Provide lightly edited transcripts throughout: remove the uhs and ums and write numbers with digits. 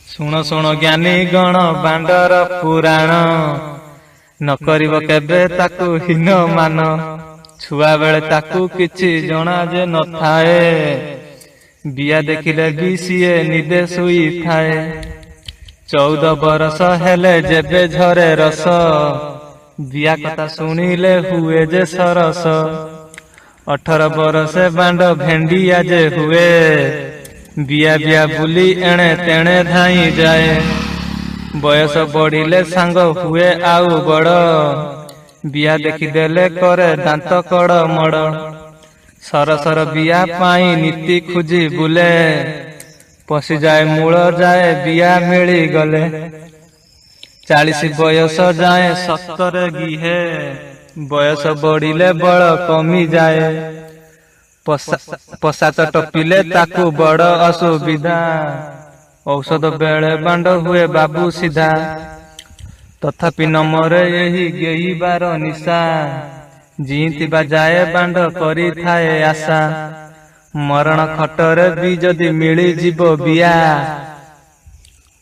ଶୁଣ ଶୁଣ ଜ୍ଞାନୀ ଗଣ ବାଣ୍ଡର ପୁରାଣ, ନ କରିବ କେବେ ତାକୁ ହୀନ ମାନ। ଛୁଆ ବେଳେ ତାକୁ କିଛି ଜଣା ଯେ ନଥାଏ, ବିଆ ଦେଖିଲେ ବି ସିଏ ନିଦେ ଶୋଇଥାଏ। 14 ବରଷ ହେଲେ ଯେବେ ଝରେ ରସ, ବିଆ କଥା ଶୁଣିଲେ ହୁଏ ଯେ ସରସ। 18 ବରଷେ ବାଣ୍ଡ ଭେଣ୍ଡିଆ ଯେ ହୁଏ, ବିଆ ବିଆ ବୁଲି ଏଣେ ତେଣେ ଧାଇଁ ଯାଏ। ବୟସ ବଢିଲେ ସାଙ୍ଗ ହୁଏ ଆଉ ବଡ, ବିଆ ଦେଖିଦେଲେ କରେ ଦାନ୍ତ କଡ଼ ମଡ଼। ସରସର ବିଆ ପାଇଁ ନୀତି ଖୋଜି ବୁଲେ, ପଶିଯାଏ ମୂଳ ଯାଏ ବିଆ ମିଳିଗଲେ। 40 ବୟସ ଯାଏ ସତରେ ଗିହେ, ବୟସ ବଢିଲେ ବଳ କମିଯାଏ। ପଶାତ ଟପିଲେ ତାକୁ ବଡ ଅସୁବିଧା, ଔଷଧ ବେଳେ ବାଣ୍ଡ ହୁଏ ବାବୁ ସିଧା। ତଥାପି ନମରେ ଏହି ଗେଇବାର ନିଶା, ଜିଇଥିବା ଯାଏ ବାଣ୍ଡ କରିଥାଏ ଆଶା। ମରଣ ଖଟରେ ବି ଯଦି ମିଳିଯିବ ବିଆ,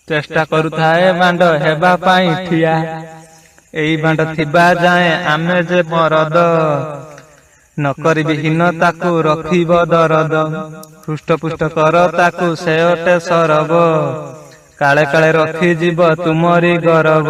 ଚେଷ୍ଟା କରୁଥାଏ ବାଣ୍ଡ ହେବା ପାଇଁ ଠିଆ। ଏଇ ବାଣ୍ଡ ଥିବା ଯାଏ ଆମେ ଯେ ମରଦ, ନ କରିବି ହୀନ ତାକୁ ରଖିବ ଦରଦ। ହୃଷ୍ଟପୁଷ୍ଟ କର ତାକୁ ସେ ଅଟେ ସରବ, କାଳେ କାଳେ ରଖିଯିବ ତୁମରି ଗରବ।